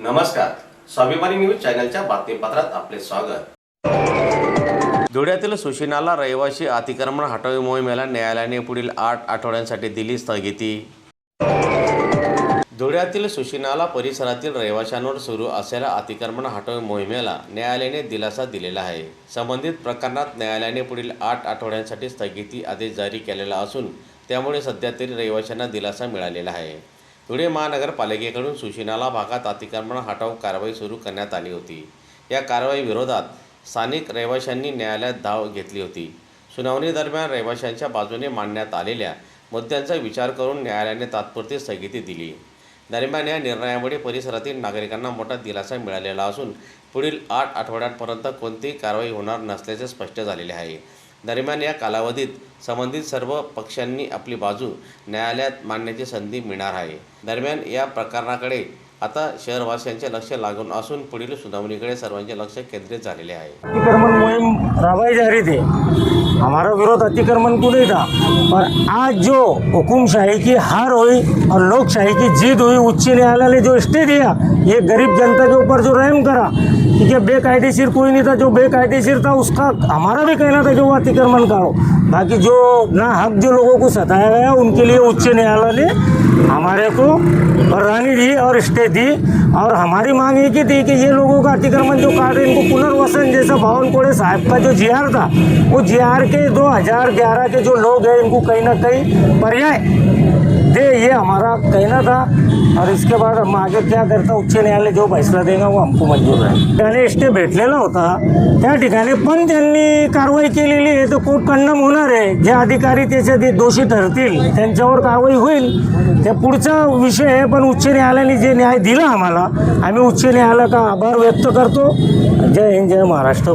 नमस्कार, स्वाभिमानी न्यूज चॅनलच्या बातमीपत्रात आपले स्वागत। धुळ्यातील सुशिनाला रहिवासी अतिक्रमण हटवणे मोहिमेला न्यायालयाने पुढील 8 आठवड्यांसाठी दिली स्थगिती। धुळ्यातील सुशिनाला परिसरातील रहिवाशांवर सुरू असलेल्या अतिक्रमण हटवणे मोहिमेला न्यायालयाने दिलासा दिलेला आहे। संबंधित प्रकरणात न्यायालयाने पुढील 8 आठवड्यांसाठी स्थगिती आदेश जारी केलेला असून त्यामुळे सध्या तरी रहिवाशांना दिलासा मिळालेला आहे। धुळे महानगरपालिकेकडून सुशिनाला भागात अतिक्रमण हटाव कारवाई सुरू करण्यात आली होती। या कारवाई विरोधात स्थानिक रहिवाशांनी न्यायालयात धाव घेतली होती। सुनावणी दरम्यान रहिवाशांच्या बाजूने मांडण्यात आलेल्या मुद्द्यांचा विचार करून न्यायालयाने तात्पुरती स्थगिती दिली। दरम्यान या निर्णयामुळे परिसरातील नागरिकांना मोठा दिलासा मिळालेला असून पुढील 8 आठवड्यांपर्यंत कोणतीही कारवाई होणार नसल्याचे स्पष्ट झालेले आहे। दरम्यान या कालावधीत संबंधित सर्व पक्षांनी आपली बाजू न्यायालयात मांडण्याची संधी मिळणार आहे। दरम्यान या प्रकरणाकडे आता शहरवासियांचे लक्ष लागून असून पुढील सुनावणीकडे सर्वांचे लक्ष केंद्रित झालेले आहे। अतिक्रमण मुहिम राबवाई जा रही थी, हमारा विरोध अतिक्रमण को नहीं था, पर आज जो हुकुमशाही की हार हुई और लोकशाही की जीत हुई, उच्च न्यायालय ने जो स्टे दिया, ये गरीब जनता के ऊपर जो रहम करा कि बेकायदेशीर कोई नहीं था, जो बेकायदेशीर था उसका हमारा भी कहना था कि वो अतिक्रमण करो। बाकी जो ना हक जो लोगों को सताया गया उनके लिए उच्च न्यायालय ने हमारे को बरहानी दी और स्टे दी। और हमारी मांग एक ही थी कि ये लोगों का अतिक्रमण जो काट रहे इनको पुनर्वसन, जैसा बावनकुड़े साहब का जो जीआर था, वो जीआर के 2011 के जो लोग हैं इनको कहीं ना कहीं पर्याय दे, ये हमारा कहना था। और इसके बाद हम आगे क्या करता, उच्च न्यायालय जो फैसला देगा वो हमको मंजूर आहे। त्याने स्टे भेटलेला होता, त्या ठिकाणी पण त्यांनी कारवाई केलेली आहे, तर कोर्ट कंडम होणार आहे। जे अधिकारी त्याचे दोषी ठरतील त्यांच्यावर कारवाई होईल, ते पुढचा विषय आहे। पण उच्च न्यायालयाने जे न्याय दिला आम्हाला, आम्ही उच्च न्यायालयाचा आभार व्यक्त करतो। जय हिंद, जय महाराष्ट्र।